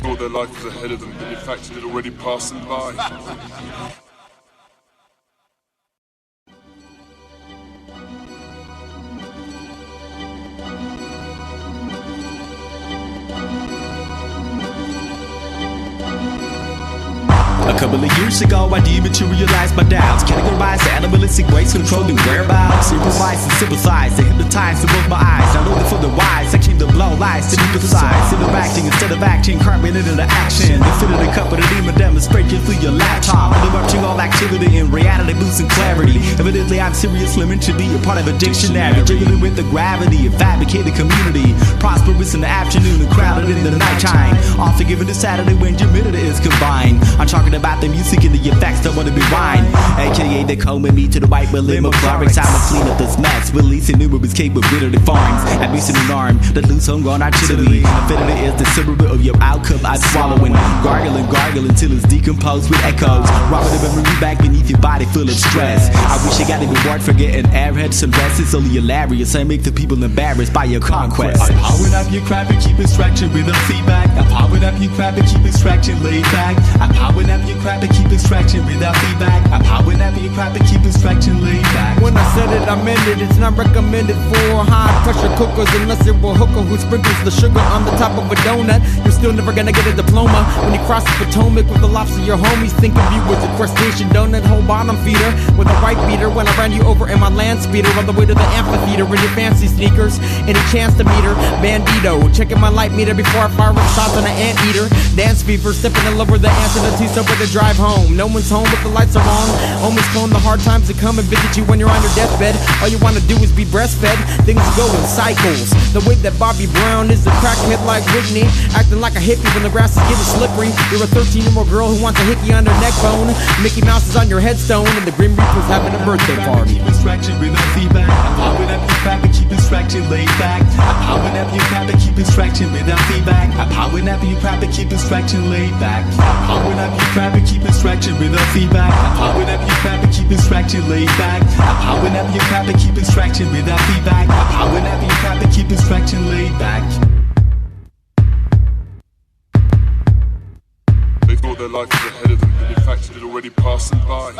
thought their life was ahead of them, but in fact it had already passed them by. A couple of years ago, I dematerialized my doubts, categorized the animalistic ways, controlling whereabouts, improvise and sympathize, they hypnotize to both my eyes. Not only for the wise, I came to blow lies to deeper sides. Interacting instead of acting, carbonated into action. The fit of the cup of the demon demonstration through your laptop. Interrupting all activity in reality, boosting clarity. Evidently, I'm seriously meant to be a part of a dictionary, jiggling with the gravity of fabricated community. Prosperous in the afternoon and crowded in the nighttime. Often given to Saturday when humidity is combined. I'm talking about the music and the effects that want to be wine, aka they combing me to the white with Limo Clorex. I'ma clean up this mess, releasing numerous capability farms. I'm missing an arm that loose homegrown artillery. Infinity is the symbol of your outcome. I'm swallowing, gargling till it's decomposed with echoes. Robbing the memory back beneath your body full of stress. I wish I got a reward for getting airheads and rest. It's only hilarious. I make the people embarrassed by your conquest. I'm powering up your crap and keep extraction with a feedback. I'm powering up your crap and keep extraction laid back. I'm powering up your crap and keep extraction without feedback. I'm powering up your crap and keep extraction laid back. When I said it, I meant it. It's not recommended for high pressure cookers unless you're a hooker who sprinkles the sugar on the top of a donut. You're still never gonna get a diploma when you cross the Potomac with the lobster. Your homies think of you as a crustacean donut, whole bottom feeder with a right beater. When I ran you over in my land speeder on the way to the amphitheater in your fancy sneakers. Any chance to meet her? Bandito, checking my light meter before I fire with shots on an anteater. Dance fever, sipping and lower the answer to tea sober to drive home. No one's home but the lights are on. Almost clone the hard times that come and visit you when you're on your deathbed. All you wanna do is be breastfed. Things go in cycles. The way that Bobby Brown is a crackhead like Whitney, acting like a hippie when the grass is getting slippery. You're a 13-year-old girl who wants a hickey on her neck bone. Mickey Mouse is on your headstone and the Grim Reaper's having a birthday party. Keep extraction with no feedback. I'm powering up your crap and keep extraction laid back. I'm powering up your crap and keep extraction without feedback. I'm powering up your crap and keep extraction laid back. I'm powering up your crap and keep extraction without feedback. I'm powering up your crap and keep extraction laid back. I'm powering up your crap and keep extraction without feedback. I'm powering up your crap and keep extraction laid back. They thought their life was ahead of them, but in fact it had already passed them by.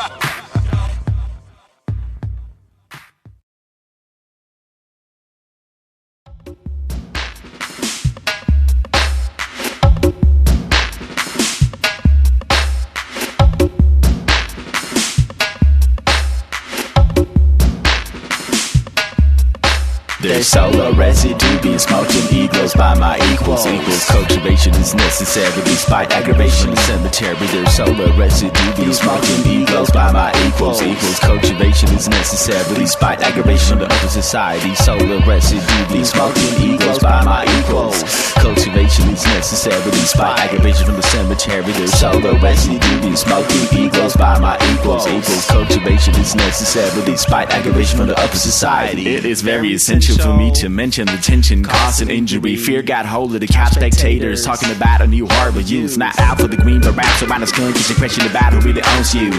There's solar residue being smoked in egos by my equals. Cultivation is necessary despite aggravation in cemetery. There's solar residue being smoked in egos by my equals. Cultivation is necessary despite aggravation in the upper society. Solar residue being smoked in egos by my equals. Cultivation is necessary despite aggravation from the cemetery. There's solar residue being smoked in egos by my equals. Cultivation is necessary despite aggravation from the upper society. It is very essential for me to mention the tension causing injury. Fear got hold of the couch spectators, talking about a new horrible use. Not out for the green, but raps around the skunk. It's a question about who really owns you.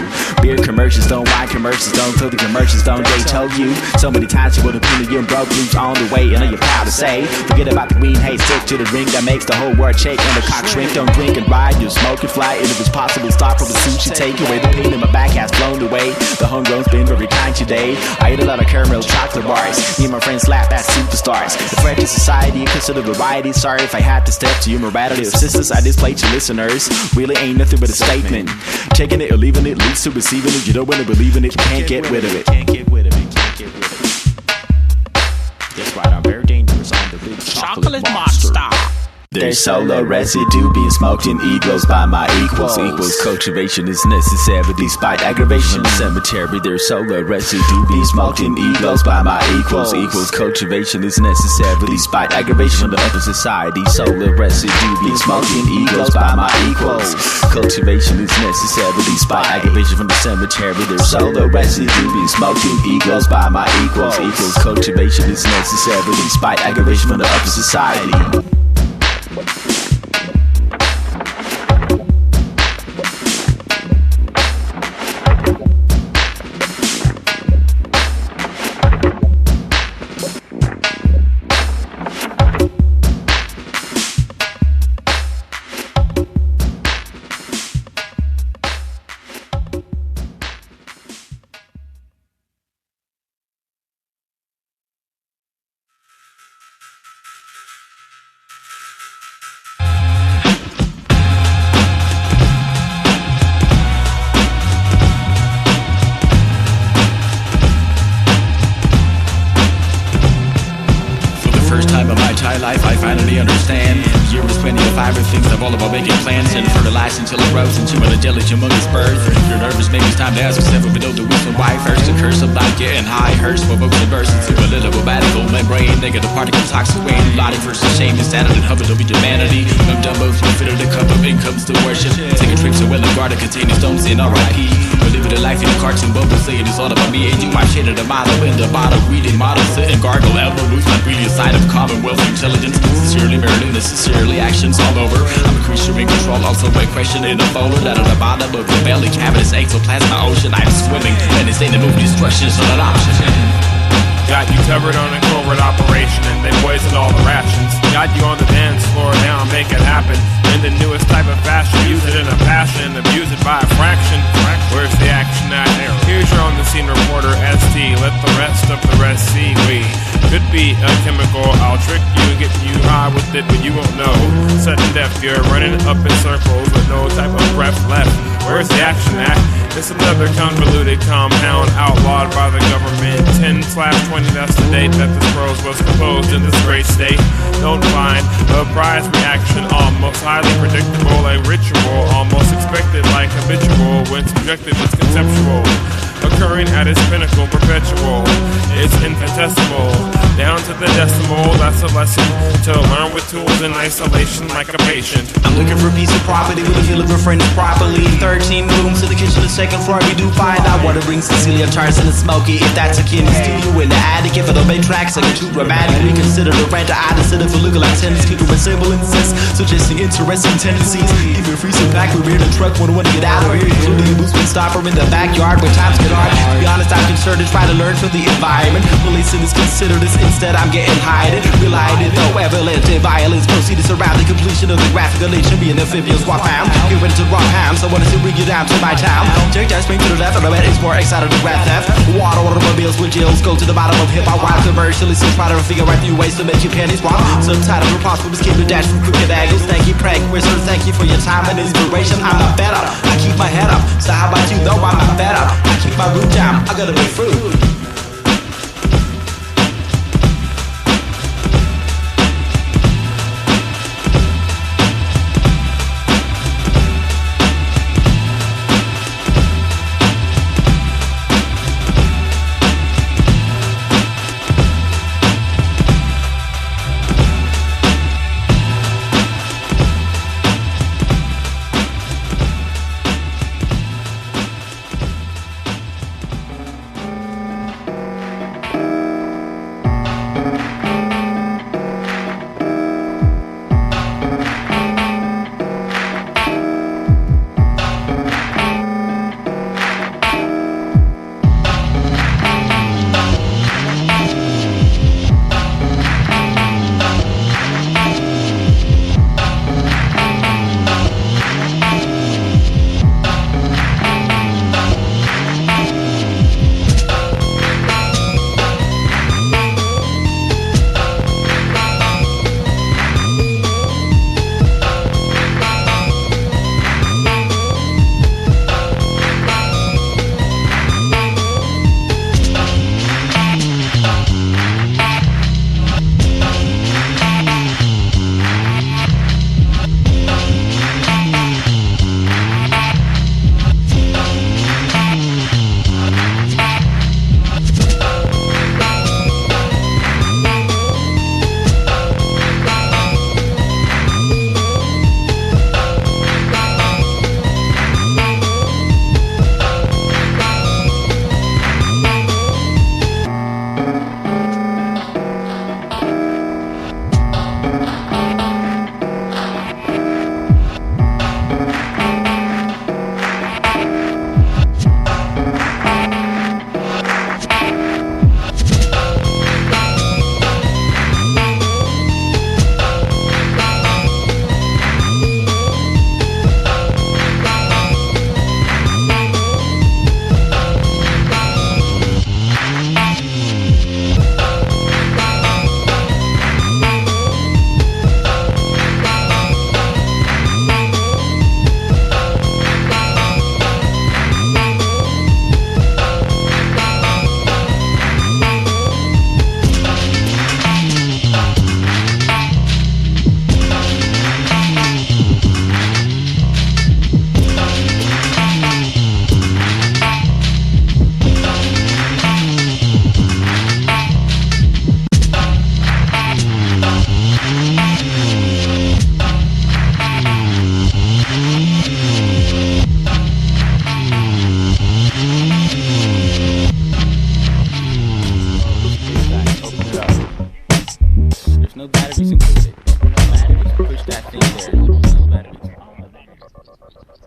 Beer commercials don't, wine commercials don't, till the commercials don't. They told you so many times you would have been your broke loose on the way. And I know you're proud to say, forget about the green haze, stick to the drink that makes the whole world shake. And the cock shrink, don't drink and ride, you smoke and fly. And if it's possible, start from the sushi, take away the pain in my back has blown away. The homegrown's been very kind today. I ate a lot of caramel chocolate bars. Me and my friends laugh at superstars. The French society consider variety. Sorry if I had to step to your morality of sisters. I display to listeners. Really ain't nothing but a statement. Taking it or leaving it leads to receiving it. You don't want to believe in it. You can't get rid of it. Can't get rid of it. Can't get rid of it. That's right. I'm very dangerous. I'm the big chocolate monster. There's solar residue being smoked in egos by my equals. Cultivation is necessary despite aggravation in the cemetery. There's solar residue being smoked in egos by my equals. Cultivation is necessary despite aggravation in the upper society. Solar residue being smoked in egos by my equals. Cultivation is necessary despite aggravation from the cemetery. There's solar residue being smoked in egos by my equals. Cultivation is necessary despite aggravation from the upper society. life, I finally understand. Year was plenty of fiber things, I'm all about making plans and fertilize until it grows into a jelly humongous birth. You're nervous, maybe it's time to ask yourself if we know the reason why first. The curse of not getting high hurts, provokes a burst into a little radical membrane. Negative particle toxic rain, body versus shame, insanity, and hovered over humanity. No dumbos, no fit of the cup of incomes to worship. Take a trip to well and garden containing stones in R.I.P. We're living a life in a cartoon bubble, saying it's all about me and you. I'm shaded a model in the bottle, reading models, sit and gargle, elbow moves, not really a sign of commonwealth intelligence. Sincerely, Merlin, sincerely, actions all over. I'm a creature in control, also a question in a folder. Down at the bottom of the belly cavity, ectoplasma ocean. I'm swimming, and this ain't a movie, destruction's not an option. Got you covered on a covert operation, and they poisoned all the rations. Got you on the dance floor, now make it happen. In the newest type of fashion, use it in a passion, abuse it by a fraction. Where's the action at? Here's your on the scene reporter, ST. Let the rest of the rest see. We could be a chemical, I'll trick you and get you high with it, but you won't know. Sudden death, you're running up in circles with no type of breath left. Where's the action at? It's another convoluted compound outlawed by the government. 10/20, that's the date that this prose was composed in this great state. Don't find a prize reaction almost highly predictable, a ritual almost expected like habitual. When subjective, it's conceptual, occurring at its pinnacle, perpetual. It's infinitesimal, down to the decimal. That's a lesson to learn with tools in isolation like a patient. I'm looking for a piece of property with a view of friends properly. 13 rooms to the kitchen, the second floor. We do find out what to bring Cecilia, Tarzan, and Smokey. If that's a kid in the studio in the attic, if it'll make tracks like a too dramatic, we consider the rent to add instead of a look like tennis, keep it with semblances, suggesting interesting tendencies. Even free some back, we're in the truck when we want to get out of here. Including a movement stopper in the backyard where times get hard. To be honest, I'm concerned to try to learn from the environment. Policing is considered this, instead I'm getting hided. Relighted, though avalanche violence proceeded around the completion of the graphic elation. Be an amphibious swap hound. Get ready to rock ham, so I wanted to bring you down to my town. Take that spring to the left, and I bet it's more excited to grab theft. Water automobiles with jills go to the bottom of hip-hop. Wild commercially, so try to figure out new ways to make your panties walk. Subtitle for Prosperous, keep the dash from crooked angles. Thank you, prank wizard, thank you for your time and inspiration. I'm not better, I keep my head up. So how about you, though I'm not better? I keep my root down, I gotta make food.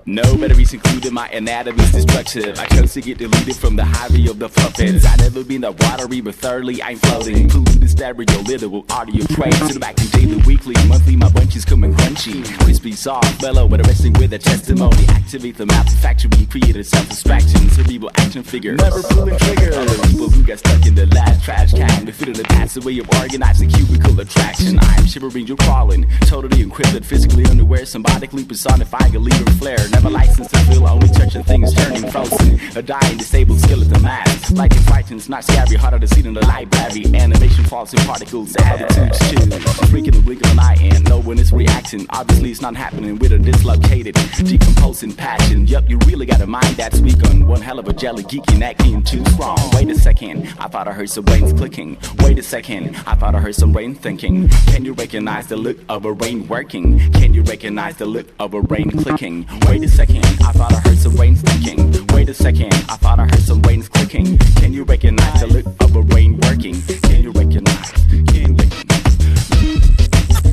No batteries included, my anatomy's destructive. I chose to get deleted from the highway of the fluffheads. I never been that watery, but thirdly I'm floating. Polluted stereo, literal audio trace. To the back in daily, weekly, monthly, my bunch is coming crunchy. Crispy, soft, mellow, but arresting with a testimony. Activate the map factory, create a self-distraction. Cerebral action figure, never pulling trigger. Other people who got stuck in the last trash can. Befitting the passive way of organizing cubicle attraction. I'm shivering, you're crawling. Totally encrypted, physically unaware, symbolically personifying a leader flare. Never licensed to feel, only touching things turning frozen. A dying, disabled skeleton mass. Lighting frightens, not scary, harder to see than the library. Animation falls in particles, attitudes too. Freaking the blink of an eye and no one is reacting. Obviously it's not happening with a dislocated, decomposing passion. Yup, you really got a mind that's weak on one hell of a jelly geeky acting too strong. Wait a second, I thought I heard some brains clicking. Wait a second, I thought I heard some brain thinking. Can you recognize the look of a brain working? Can you recognize the look of a brain clicking? Wait a second, I thought I heard some brains thinking. Wait a second, I thought I heard some brains clicking. Can you recognize the look of a brain working? Can you recognize? Can you recognize?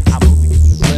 I'm only giving the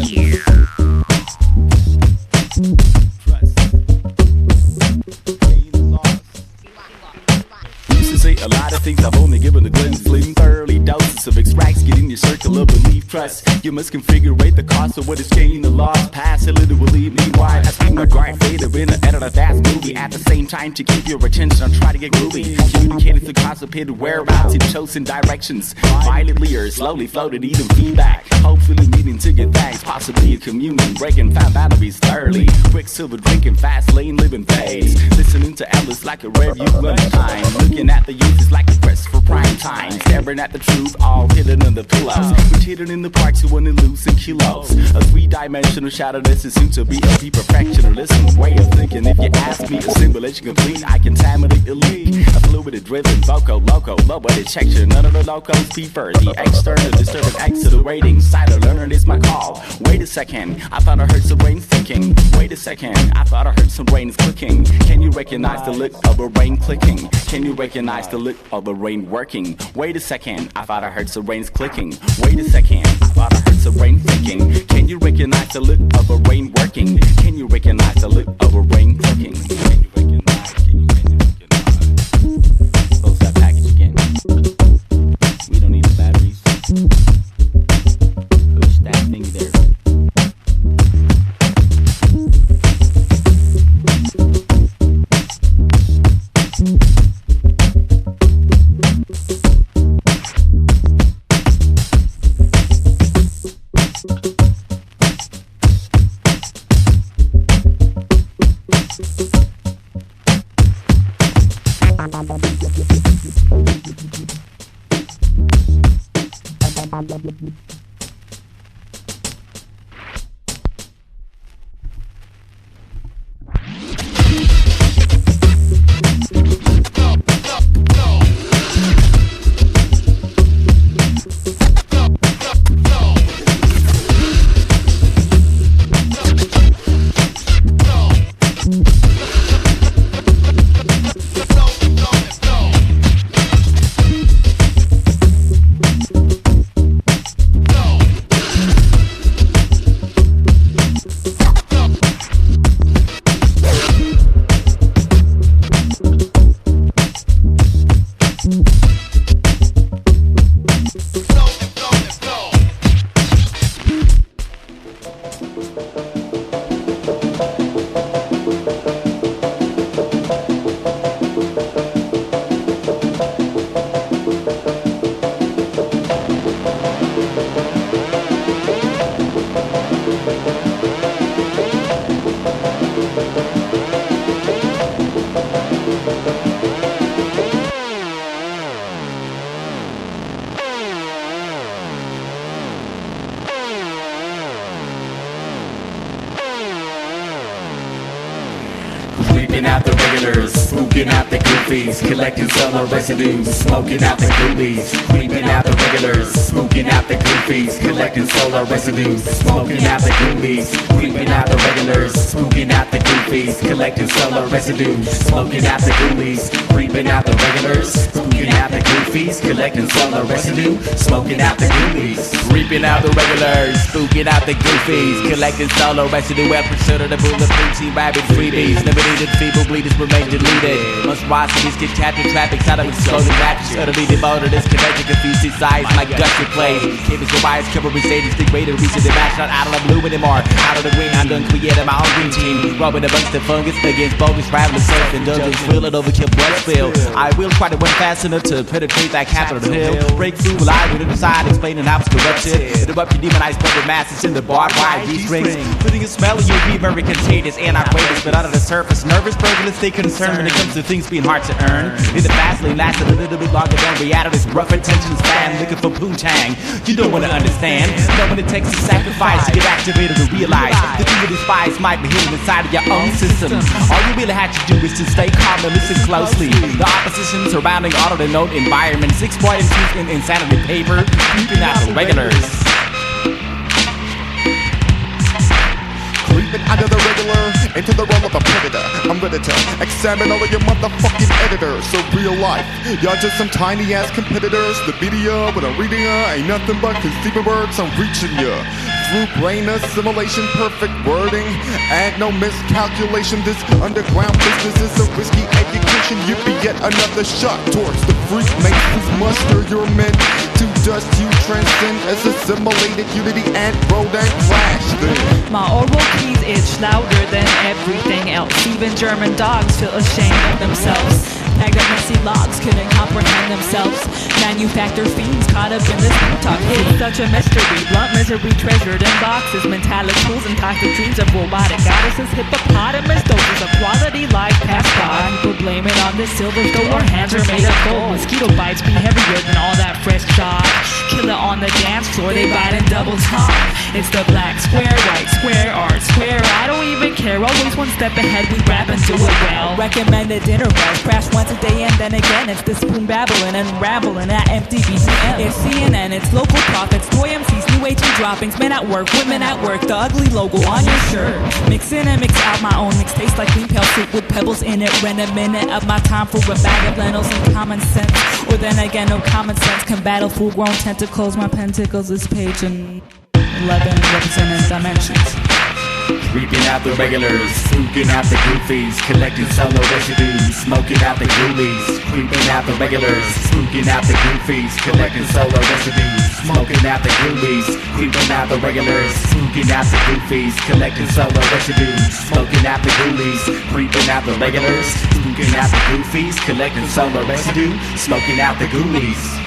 used to say a lot of things, I've only given a glimpse. Slim thoroughly doses of extracts, get in your circle of belief, trust. You must configure the cost of what is gained, the loss, pass, it literally meanwhile. I speak my guard fader in the edit of that movie. At the same time, to keep your attention, I'm trying to get groovy. Communicating through constipated whereabouts in chosen directions. Violently or slowly floated, even feedback. Hopefully needing to get thanks, possibly a communion. Breaking fat batteries thoroughly. Quicksilver drinking, fast lane living phase. Listening to Ellis like a review lunchtime. Looking at the youth is like a quest for prime time. Staring at the truth, all hidden in the pillows. We're hidden in the parks, you wanna lose in kilos. A three-dimensional shadowness is soon to be a deep perfectionalism way of thinking. If you ask me, a simulation complete, I contaminate elite. A fluid driven, vocal, loco, low but it checks you. None of the locals deeper. The external disturbance accelerating. Cider learner is my call. Wait a second, I thought I heard some brains thinking. Wait a second, I thought I heard some brains clicking. Can you recognize the look of a brain clicking? Can you recognize the look of a brain working? Wait a second, I thought I heard some brains clicking. Wait a second, I thought I heard some brain thinking. Can you recognize the look of a brain working? Can you recognize the look of a brain clicking? Can you recognize? Can you recognize? Close that package again. We don't need the batteries. Push that thing there. Creeping out the regulars, spooking out the goofies, collecting solar residues, smoking out the ghoulies. Creeping out the regulars, spooking out the goofies, collecting solar residues, smoking out the ghoulies. Creeping out the regulars, spooking out the goofies, collecting solar residues, smoking out the ghoulies. Creeping out the regulars, spooking out the goofies, collecting solar residue, smoking out the ghoulies. Creeping out the regulars, spooking out the goofies, collecting solar residue, well pursuit the bulletproof, see rabid freebies. Never needed feeble bleeders remain deleted. Monstrosities get captured, traffic out of exploding raptures. Utterly devoted, disconnected, confused size, my guts replays. Cables for bias, cover Mercedes, degrader, reaching the match, not out of the blue anymore. Out of the green, I done created my own green team. Rubbing amongst the fungus against bogus travelers, surf and dungeons, real and overkill blood spill. I will try to run fast enough to penetrate that Capitol Hill. Break through live with the side, explaining how it's corrupted. Interrupt your demonized puppet masses in the barbed wire G-strings. Putting a smell of you be very contagious and outrageous, but under the surface, nervous, burglars stay concerned when it comes to things being hard to earn. In the fast lane lasted a little bit longer than reality's rough attention span. Looking for poontang, you don't wanna understand. Know when it takes a sacrifice to get activated to realize the thing you despise might be hidden inside of your own system. All you really had to do is to stay calm and listen closely. The opposition surrounding all of the known environments, exploiting truth in insanity paper, creeping out the regulars. Creeping out of the regular into the realm of a predator. I'm ready to examine all of your motherfucking editors. So real life, y'all just some tiny ass competitors. The video, what I'm reading ain't nothing but conceiving words. I'm reaching ya through brain assimilation, perfect wording, and no miscalculation. This underground business is a risky education. You be yet another shot towards the freak makes this muster. You're meant to dust. You transcend as assimilated unity and roll and clash. Then my oral keys itch louder than everything else. Even German dogs feel ashamed of themselves. Packed up messy logs couldn't comprehend themselves. Manufactured fiends caught up in this talk. It's such a mystery. Blunt misery treasured in boxes. Metallic tools and toxic dreams of robotic goddesses. Hippopotamus doses of quality life passed by. People blame it on this silver though our hands are made of gold. Mosquito bites be heavier than all that fresh chalk. Killer on the dance floor, they bite in double time. It's the black square, white square, art square. I don't even care, always one step ahead, we rap and do it well. Recommended dinner bells, crash once a day and then again. It's the spoon babbling and rambling at empty BCM. It's CNN, it's local prophets, toy MCs, new age droppings. Men at work, women at work, the ugly logo on your shirt. Mix in and mix out my own mix, tastes like green pale soup with pebbles in it. Rent a minute of my time for a bag of lentils and common sense. Or then again, no common sense can battle full grown tentacles. My pen tickles this page and 11 representing dimensions. Creeping out the regulars, spooking out the goofies, collecting solar residues, smoking out the ghoulies. Creeping out the regulars, spooking out the goofies, collecting solar residues, smoking out the ghoulies. Creeping out the regulars, spooking out the goofies, collecting solar residues, smoking out the ghoulies. Creeping out the regulars, spooking out the goofies, collecting solar residue, smoking out the ghoulies.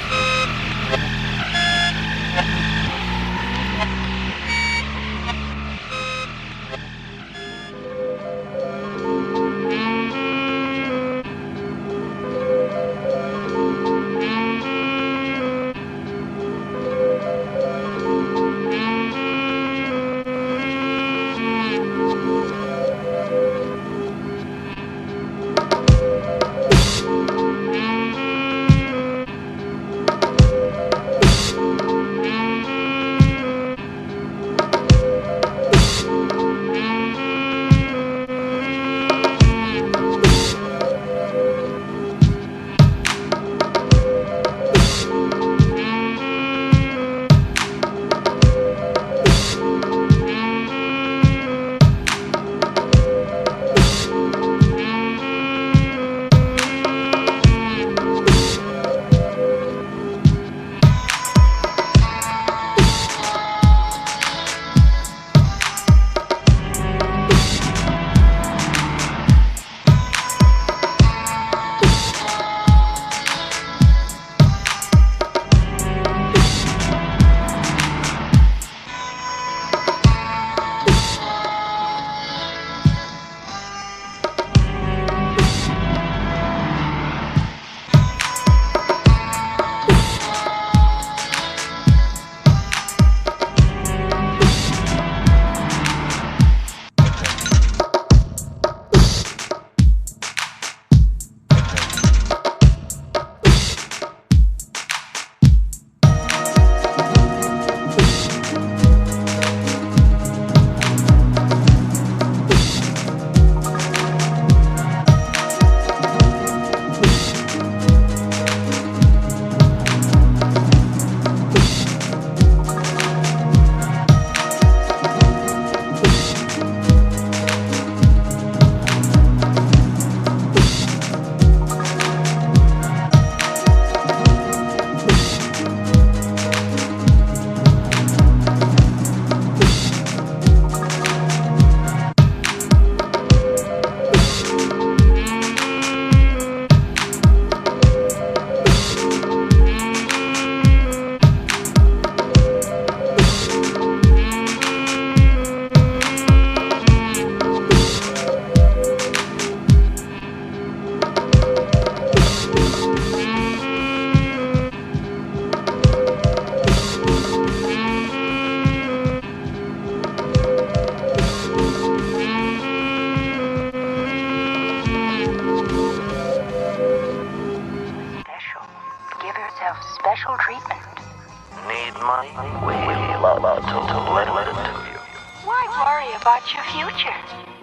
about your future.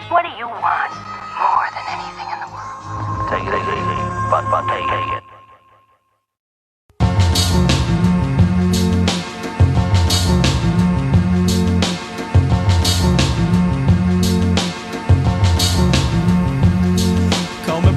What do you want more than anything in the world? Take it easy, but take it.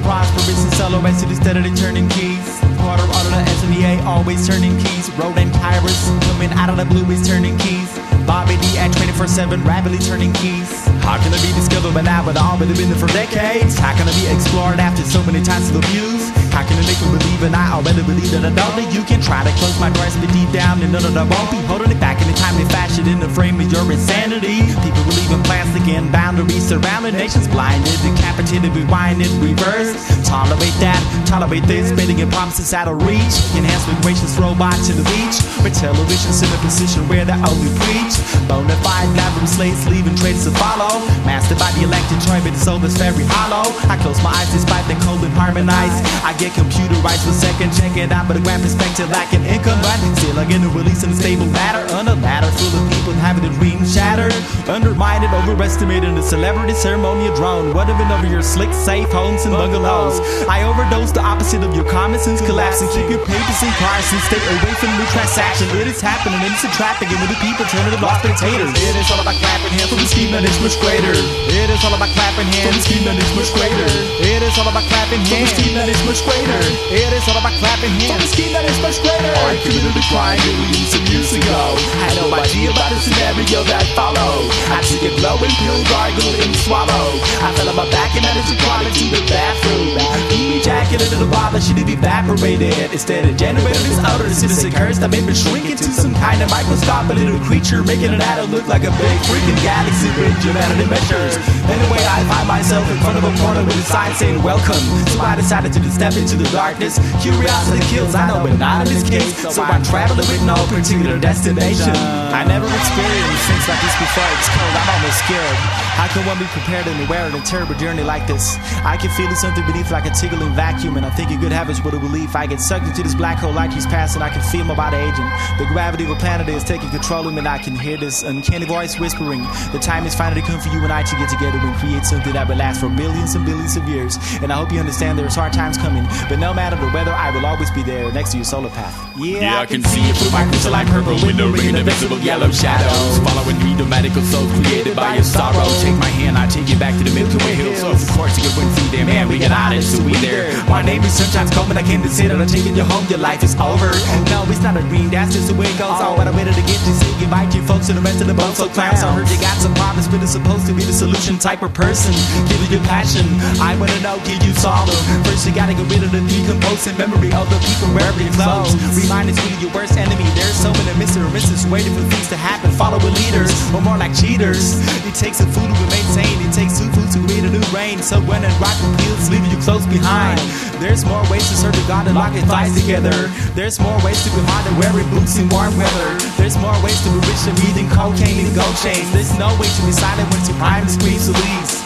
Prosperous and Solar Residue steadily turning keys. Quarter out of the SMEA, always turning keys. Road and Kyrus coming out of the blue is turning keys. Bobby D at 24/7 rapidly turning keys. How can it be discovered by now, but already been there for decades? How can it be explored after so many times of abuse? How can it make me believe and I already believe that I don't that you can try to close my doors, but deep down and none of that won't be holding it back in a timely fashion in the frame of your insanity. People believe in plastic and boundaries surrounding nations blinded, decapitated, rewinded, reversed. Tolerate that, tolerate this, spitting in promises out of reach. Enhanced with gracious robots to the beach, with televisions in a position where they only preach. Bonafide, glamorous slaves leaving traitors to follow. Mastered by the elected joy, but the soul is very hollow. I close my eyes despite the cold and harmonized. I get computerized for second, check it out, but a grand perspective like an income, but still I get a release in a stable matter. On a ladder full of people having their dreams shattered. Undermined, overestimated, the celebrity ceremonial drone. Whatever over your slick, safe homes and bungalows. I overdose the opposite of your common sense collapsing. Keep your papers and cars and stay away from new transaction. It is happening, innocent trafficking with the people turning to lost spectators. It is all about clapping hands from the scheme that is much greater. It is all about clapping hands from the scheme that is much greater. It is all about clapping hands from the scheme that is much greater. It is all about clapping hands from the scheme that is much greater. I committed a crime millions of years ago. Had no idea about the scenario that followed. I took a blow and pill, gargle and swallow. I fell on my back and I had to crawl into the bathroom. Ejaculated the bother, she did evaporated. Instead it generated this odor, the citizen curse that made me shrink into some kind of microscopic little creature, making an adult look like a big freaking galaxy with humanity measures. Anyway, I find myself in front of a portal with a sign saying welcome. So I decided to step into the darkness. Curiosity kills, I know, but not in this case. So I'm traveling with no particular destination. I never experienced things like this before. It's cold, I'm almost scared. How can one be prepared and aware in a terrible journey like this? I can feel something beneath like a tickling vacuum, and I'm thinking good habits would relief. I get sucked into this black hole like he's passing. I can feel my body aging. The gravity of a planet is taking control of me, and I can hear this uncanny voice whispering. The time has finally come for you and I to get together and create something that will last for millions and billions of years. And I hope you understand there's hard times coming, but no matter the weather, I will always be there next to your solar path. Yeah, I can see it through my crystalline purple window, ringing the visible yellow shadows. Following me, the magical soul created by your sorrow. Take my hand, I take you back to the Milky Way hills. Of course, you wouldn't see them, man, we get honest, so we there. My name is sometimes cold, but I came to say that I'm taking you home, your life is over. No, it's not a dream, that's just the way it goes. All what I waited to get you, say goodbye to you folks and the rest of the boat, so clowns. I heard you got some problems, but it's supposed to be the solution type of person. Give you your passion, I wanna know, can you solve them? First you gotta get rid of the decomposing memory of the people wearing your clothes. Remind us who your worst enemy. There's so many Mr. or Mrs. waiting for things to happen. Following leaders, or more like cheaters. It takes a food to remain sane. It takes two foods to create a new rain. So when it rock repeals, leaving you close behind. There's more ways to serve the God and lock your thighs together. There's more ways to be hard than wearing boots in warm weather. There's more ways to be rich than eating cocaine and gold chains. There's no way to be silent when supreme squeeze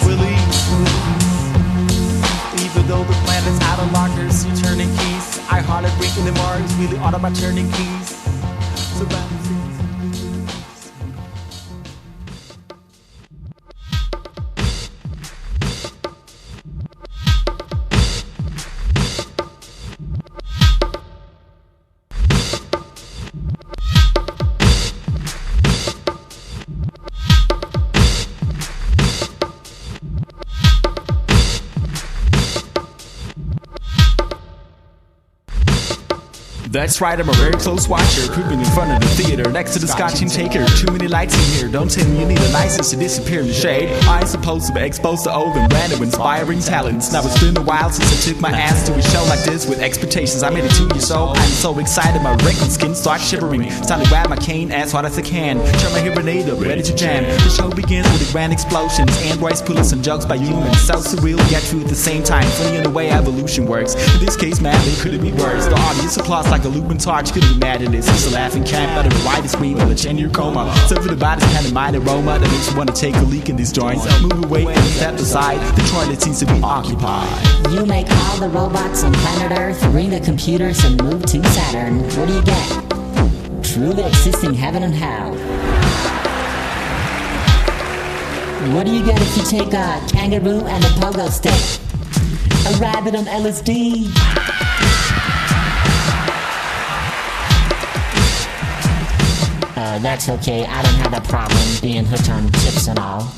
release. Even though the planet's out of lockers, you're turning keys. I hardly drink anymore, it's really all about turning keys. So that's right, I'm a very close watcher, creeping in front of the theater, next to the scotch and taker. Too many lights in here, don't tell me you need a license to disappear in the shade. I ain't supposed to be exposed to old and brand new inspiring talents. Now it's been a while since I took my ass to a show like this with expectations. I made it 2 years old, I'm so excited, my wrinkled skin starts shivering. It's time to grab my cane as hard as I can, turn my hearing aid up, ready to jam. The show begins with the grand explosions, androids pulling some jokes by humans. So surreal, yet true at the same time, funny in the way evolution works. In this case, man, it couldn't be worse. The audience applauds like a looping torch, couldn't imagine this. It's a laughing camp out of the widest screen of a 10-year coma. So for the body's kind of mind aroma that makes you want to take a leak in these joints. Move away and step aside, the toilet seems to be occupied. You make all the robots on planet Earth, ring the computers and move to Saturn. What do you get? Truly existing heaven and hell. What do you get if you take a kangaroo and a pogo stick? A rabbit on LSD. That's okay, I don't have a problem being hooked on chips and all.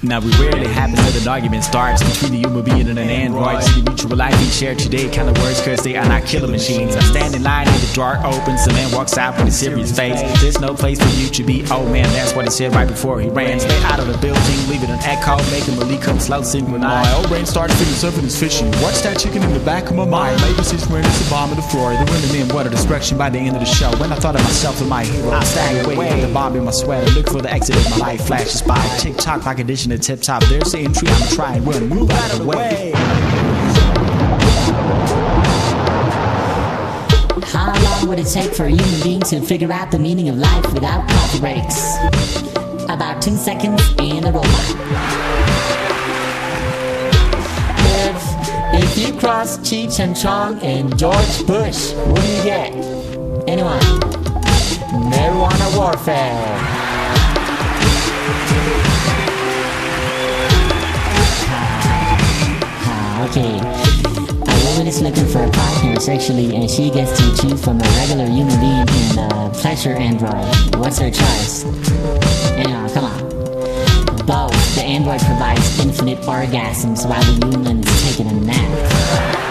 Now we rarely happen that an argument starts between the human being and an android. See the mutual life we share today kind of words cause they are not killer machines. I stand in line and the door opens, a man walks out with a serious face. There's no place for you to be, oh man, that's what he said right before he ran. Stay out of the building, leave it an echo, make him a leak come slow, signal. My old brain started feeling surfing is fishing. Watch that chicken in the back of my mind. Maybe since when it's a bomb in the floor. The women in what a destruction by the end of the show. When I thought of myself and my hero, I staggered away with the bomb in my sweater. Look for the exit as my life flashes by. Tick-tock like addition to tip-top. There's the entry, I'm trying to run. Move out of the way. How long would it take for a human being to figure out the meaning of life without coffee breaks? About 2 seconds in a robot. If you cross Cheech and Chong and George Bush, what do you get? Anyone? Marijuana warfare. Okay, a woman is looking for a partner sexually and she gets to choose from a regular human being and a pleasure android. What's her choice? Anyhow, come on. Both. The android provides infinite orgasms while the human's taking a nap.